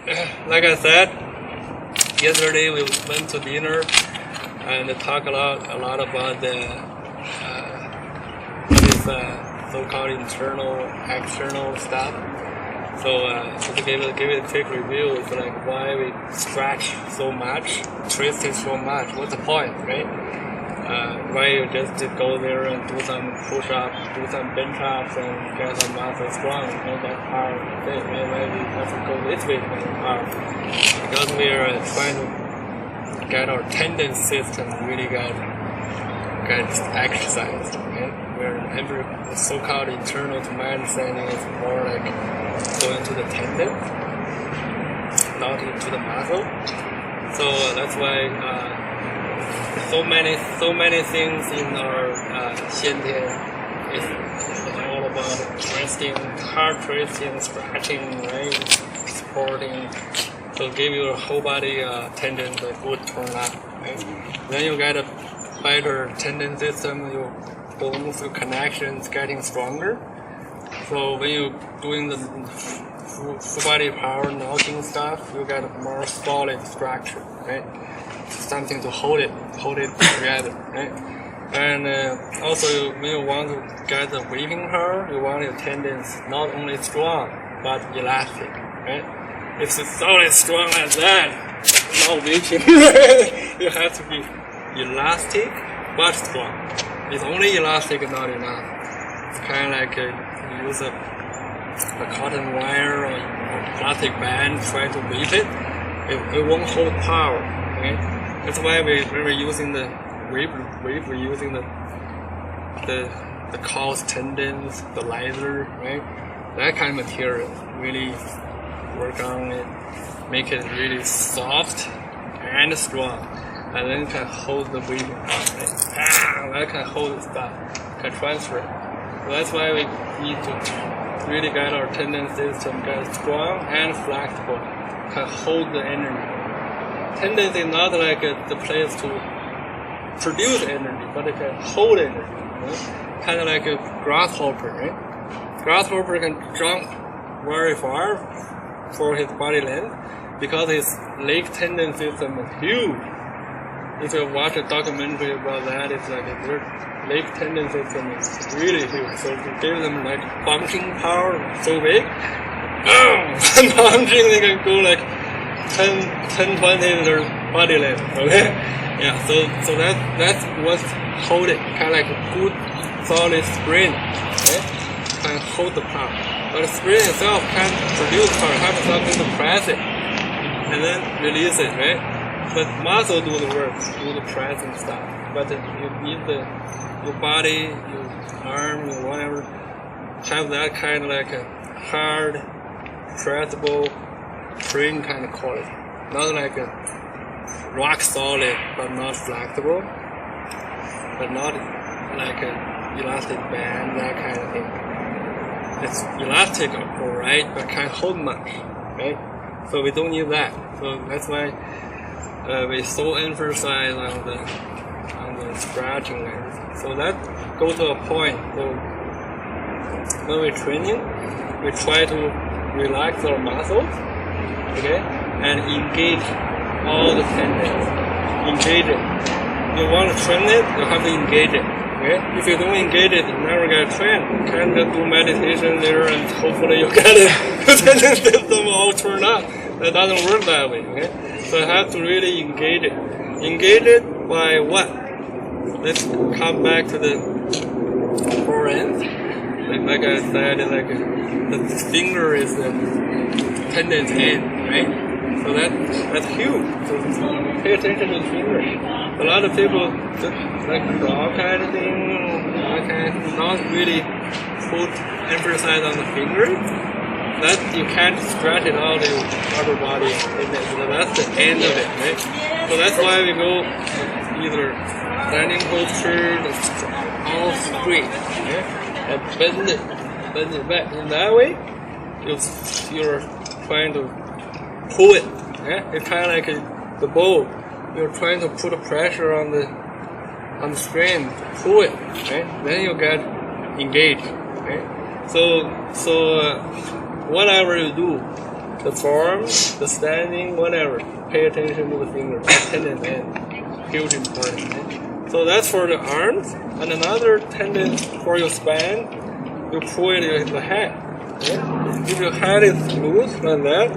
like I said, yesterday we went to dinner and talk a lot about the so-called internal, external stuff. So to give it a quick review, it's like why we stretch so much, twist it so much. What's the point, right? Why you just go there and do some push-ups, do some bench-ups, and get some muscle strong, and that part thing. Why we have to go this way part? Because we are trying to get our tendon system really get exercised. Right? Where every so-called internal to my understanding is more like going to the tendon, not into the muscle. So that's why so many things in our Xiantian is all about twisting, hard twisting, stretching, right? Supporting. So give your whole body tendon a good turn up. Right? Then you get a better tendon system. Your bones, your connections getting stronger. So when you're doing the full body power knocking stuff, you get a more solid structure, right? Something to hold it together, right? And also when you want to get the whipping power, you want your tendons not only strong but elastic, right? If it's solid strong like that, not whipping, you have to be elastic but strong. It's only elastic, not enough. It's kind of like you use a cotton wire or plastic band, try to whip it. It won't hold power. Okay? That's why we're using the whip. We're using the cow's tendons, the leather, right? That kind of material. Really work on it, make it really soft and strong, and then can hold the weight. That can hold the stuff, can transfer it. So that's why we need to really get our tendon system get strong and flexible, can hold the energy. Tendons is not like the place to produce energy, but it can hold energy. Right? Kind of like a grasshopper, right? Grasshopper can jump very far for his body length because his leg tendon system is huge. If you watch a documentary about that, it's like their leg tendon system is really huge. So to give them like punching power so big, punching they can go like 10, 20 their body length. Okay, yeah. So that's what's holding, kind of like a good solid spring, okay? Can hold the power. But the spring itself can't produce power, have something to press it and then release it, right? But muscle do the work, do the pressing stuff. But you need your body, your arm, your whatever, have that kind of like a hard, pressable spring kind of quality. Not like a rock solid, but not flexible, but not like an elastic band, that kind of thing. It's elastic, alright, but can't hold much, right? So we don't need that. So that's why we so emphasize on the stretching and everything. So that goes to a point. So when we're training, we try to relax our muscles, okay, and engage all the tendons. Engage it. You want to train it, you have to engage it. Okay? If you don't engage it, you never get trained. You can't just do meditation there and hopefully you get it. The tendon system all turned up. That doesn't work that way. Okay? So you have to really engage it. Engage it by what? Let's come back to the forehand. Like I said, like the finger is the tendon's end, right? So that's huge. So pay attention to the finger. A lot of people just like draw kind of thing, not really put emphasis on the finger. That you can't stretch it out your upper body. That's the end of it, right? So that's why we go either standing posture, all straight, okay? And bend it back. In that way, you're trying to pull it. Okay? It's kind of like the bow. You're trying to put pressure on the string, pull it. Okay? Then you get engaged. Okay? So whatever you do, the form, the standing, whatever. Pay attention to the fingers, tendon and huge important. Right? So that's for the arms, and another tendon for your spine. You pull it with the head. Right? If your head is loose like that,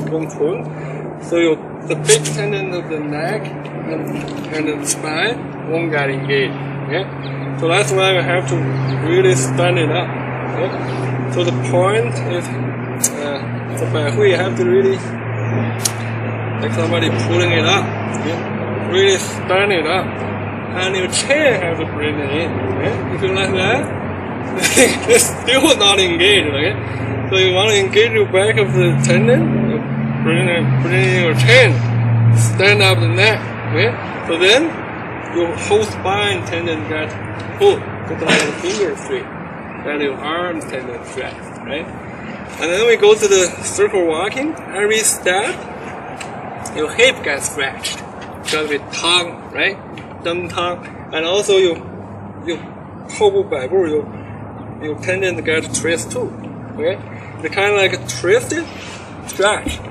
don't pull. So the big tendon of the neck and the spine won't get engaged. Okay? So that's why we have to really stand it up. Okay? So the point is, so by Hui, you have to really, like somebody pulling it up, okay? Really stand it up, and your chin has to bring it in. Okay? If you like that, it's still not engaged. Okay? So you want to engage your back of the tendon, you bring in your chin, stand up the neck. Okay? So then your whole spine tendon gets pulled, get the finger straight, and your arm tendon stretched, right? And then we go to the circle walking. Every step, your hip gets stretched because with tongue, right? Dumb tongue, and also your 后部摆步 your tendon gets twisted too. Okay? They kind of like twisted, stretched.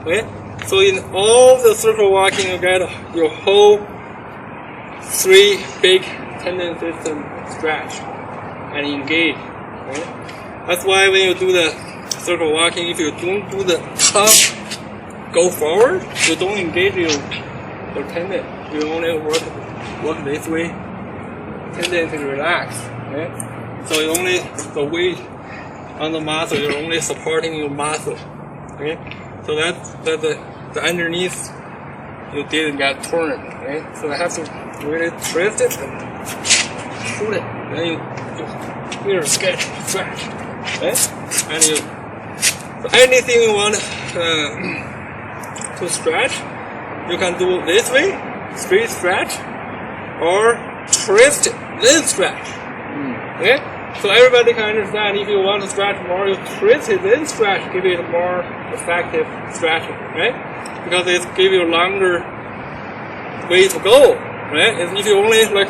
Okay? So in all the circle walking, you get your whole 3 big tendon system stretched and engaged. Okay? That's why when you do the circle walking, if you don't do the tongue go forward, you don't engage your tendon. You only work this way. Tendon is relax. Okay? So you only the weight on the muscle, you're only supporting your muscle. Okay? So that the underneath you didn't get torn. Okay? So I have to really twist it and shoot it. Then you here sketch, stretch. Okay? And so anything you want to stretch, you can do this way, straight stretch, or twist it, then stretch. Okay? So everybody can understand if you want to stretch more, you twist it, then stretch, give it more effective stretching, right? Because it gives you longer way to go, right? If you only like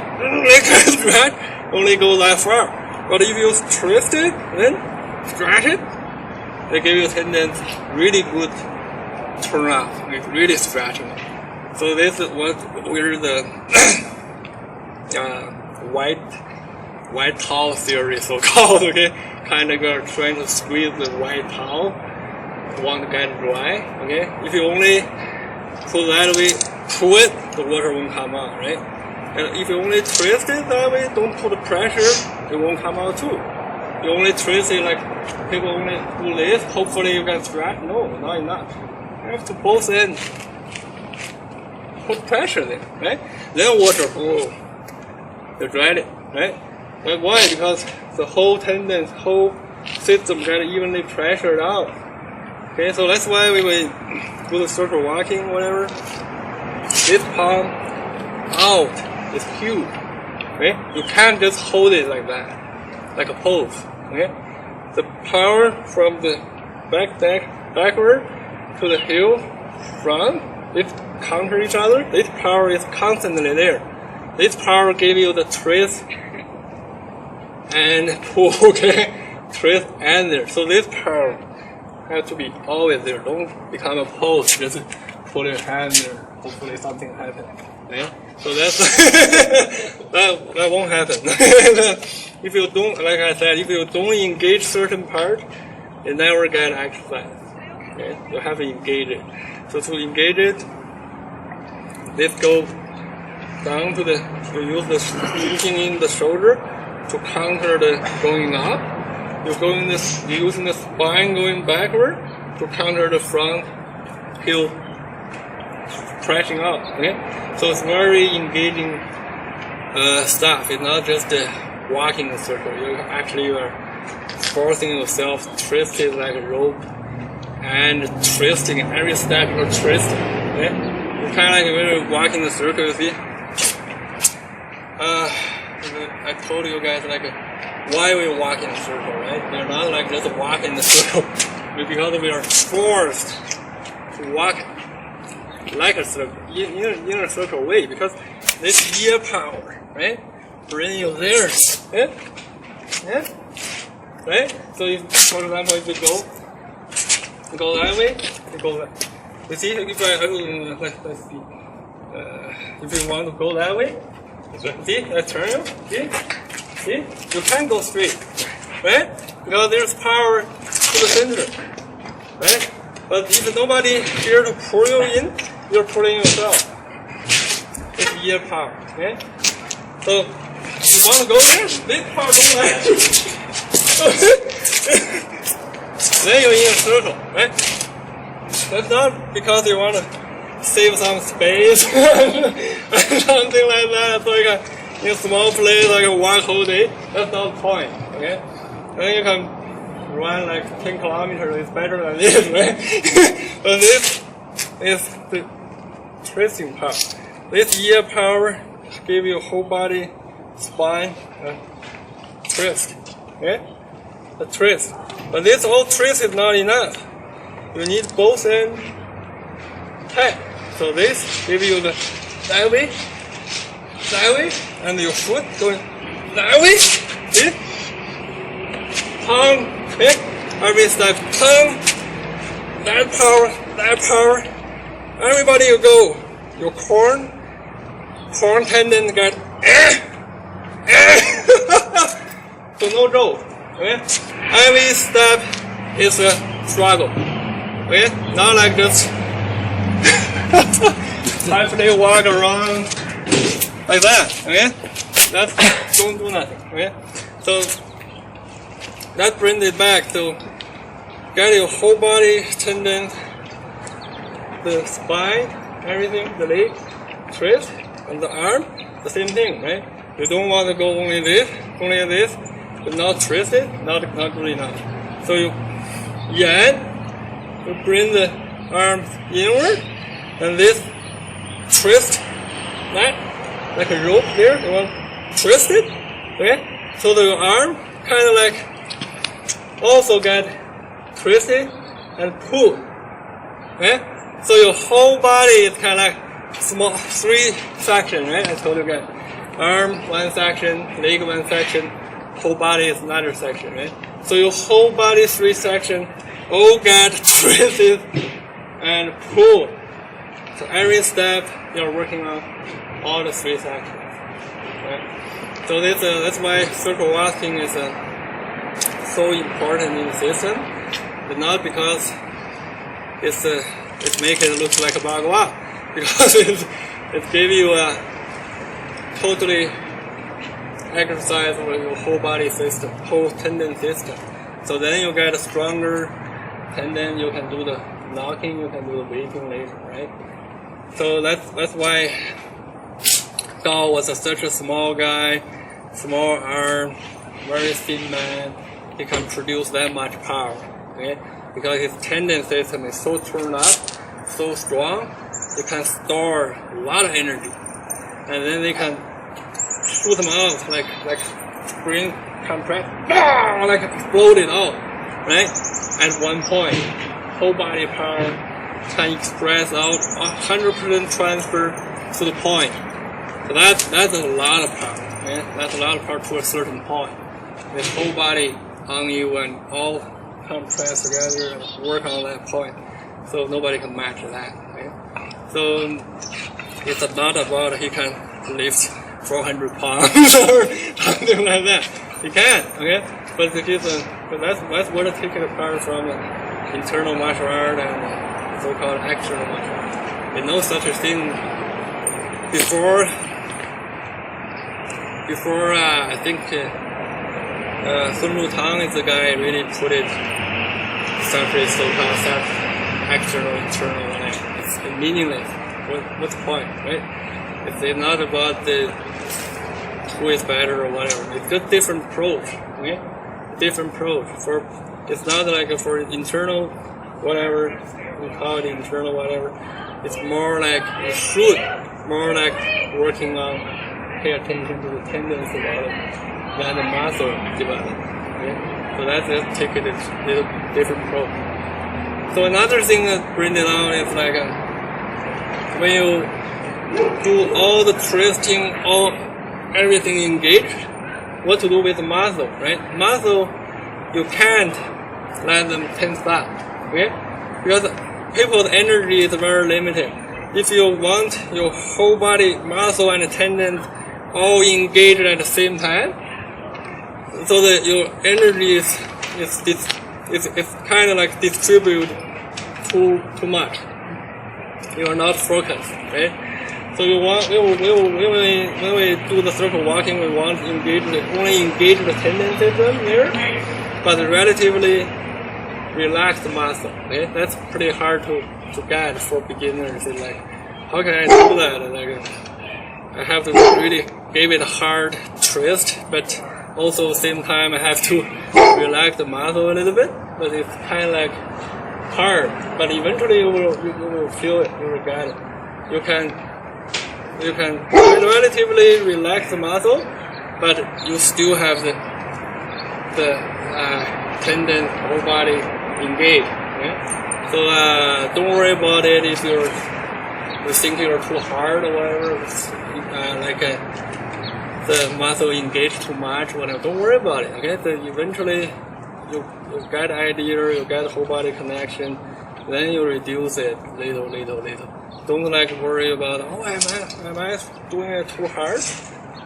stretch, only go that far. But if you twist it, then stretch it, they give you tendons really good turn up, like really stretching it. So this is what we're the white towel theory, so called. Okay, kind of are trying to squeeze the white towel, want to get dry. Okay, if you only pull that way, pull it, the water won't come out, right? And if you only twist it that way, don't put the pressure, it won't come out too. You only twist it like people only do this, hopefully you can stretch. No, not enough. You have to both ends put pressure there, right? Then water, you dry it, right? But why? Because the whole tendon, whole system get evenly pressured out. Okay, so that's why we will do the circle walking, whatever. This palm out is huge. Okay, you can't just hold it like that, like a pose. Okay, the power from the backward to the heel front, it counter each other. This power is constantly there. This power gives you the twist and pull, okay? Twist and there. So this power has to be always there. Don't become a pose, just put your hand there. Hopefully something happens. Okay? So that's that won't happen. If you don't, like I said, if you don't engage certain part, you never get exercise. Okay? You have to engage it. So to engage it, let's go down to using in the shoulder to counter the going up. You're using the spine going backward to counter the front heel stretching out. Okay, so it's very engaging stuff. It's not just walking in a circle. You are forcing yourself to twist it like a rope and twisting every step. You're twisting. Okay, it's kind of like when you're walking in a circle. You see. I told you guys like why we walk in a circle, right? We're not like just walk in the circle because we are forced to walk like a circle, in a circle way, because this ear power, right? Bring you there, yeah, right? So if, for example, if you go You go that way, you go that. You see, if let's see. If you want to go that way, see, I turn you, see, you can't go straight, right? Because there's power to the center, right? But if nobody here to pull you in, you're pulling yourself. It's ear power, okay? So, if you want to go there, this power don't let you. Then you're in a circle, right? That's not because you want to save some space or something like that, so you can, in a small place, I can walk whole day. That's not the point, okay? Then you can run like 10 kilometers, it's better than this, right? But this is the twisting power. This ear power gives you whole body, spine, twist, okay? The twist. But this whole twist is not enough. You need both ends tight. So this gives you the that way, and your foot going that way, see? Palm, okay? Every step, palm, that power. Everybody you go, your corn tendon get so no joke, okay? Every step is a struggle, okay? Not like this. Happily walk around like that, okay? That don't do nothing, okay? So that brings it back to get your whole body tendons, the spine, everything, the leg, twist, and the arm, the same thing, right? You don't want to go only this, but not twist it, not good enough. So you bring the arms inward, and this twist that like a rope there. You want to twist it, okay? So that your arm kind of like also get twisted and pulled, okay? So your whole body is kind of like small 3 sections, right? I told you guys, arm 1 section, leg 1 section, whole body is another section, right? So your whole body 3 sections all get twisted and pulled. So every step you're working on all the 3 sections, right? So that's why circle walking is so important in the system, but not because it makes it look like a Bagua, because it gives you a totally exercise for your whole body system, whole tendon system. So then you get a stronger tendon, you can do the knocking, you can do the weighting later, right? So that's why Gao was such a small guy, small arm, very thin man. He can produce that much power, okay? Because his tendon system is so turned up, so strong, they can store a lot of energy, and then they can shoot them out like spring compress, like explode it out, right? At one point, whole body power can express out 100% transfer to the point. So that's a lot of power, right? That's a lot of power to a certain point. With whole body on you and all compress together and work on that point. So nobody can match that, right? So it's not about he can lift 400 pounds or something like that. He can, okay? But that's what it takes apart from internal martial art and so-called external martial art. There's no such a thing before I think Sun Lutang is the guy really put it separate, so-called external, internal, and it's meaningless. What's the point, right? It's not about the who is better or whatever. It's just different approach, okay? Different approach. It's not like for internal whatever, we call it internal whatever. It's more like a shoot, more like working on pay attention to the tendons development than the muscle development. Okay? So that's just take it a little different approach. So another thing that brings it on is like when you do all the twisting, everything engaged, what to do with the muscle, right? Muscle, you can't let them tense up, okay? because people's energy is very limited. If you want your whole body muscle and tendons all engaged at the same time, so that your energy is kind of like distributed too much. You are not focused, right? So you want when we do the circle walking, we want to only engage the tendon system there, but relatively relaxed muscle. Okay, that's pretty hard to get for beginners. It's like, how can I do that? Like, I have to really give it a hard twist, but also at the same time I have to relax the muscle a little bit. But it's kind of like hard. But eventually you will feel it. You will get it. You can relatively relax the muscle, but you still have the tendon, whole body engaged. Okay? So don't worry about it if you think you're too hard or whatever. The muscle engaged too much, whatever. Don't worry about it. Okay, so eventually you get the idea, you get the whole body connection, then you reduce it little. Don't like worry about, oh, am I doing it too hard?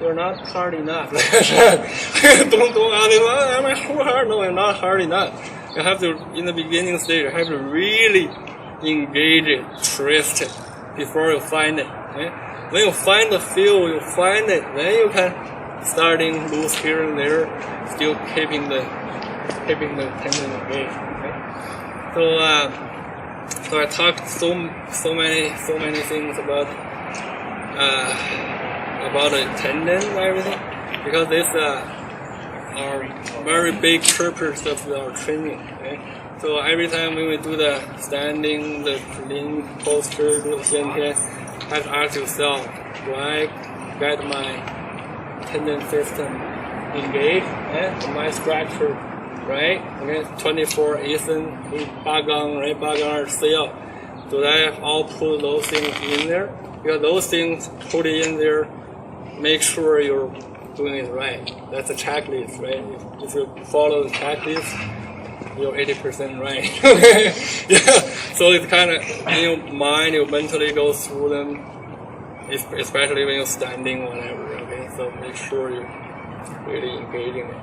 You're not hard enough. Don't ask me, am I too hard? No, I'm not hard enough. You have to, in the beginning stage, you have to really engage it, twist it before you find it. Okay? When you find the feel, you find it, then you can starting loose here and there, still keeping the tendon engaged. Okay? So I talked so many things about the tendon and everything, because this are very big purpose of our training. Okay? So every time when we do the standing, the clean posture, do the same thing, have to ask yourself, do I get my tendon system engaged? My structure, right? Okay, 24 Ethan, Bagang, right? Bagang, CL. Do I all put those things in there? Because those things put it in there, make sure you're doing it right. That's a checklist, right? If you follow the checklist, you're 80% right. Yeah. So it's kind of in your mind, you mentally go through them, especially when you're standing, whatever. Okay, so make sure you're really engaging it.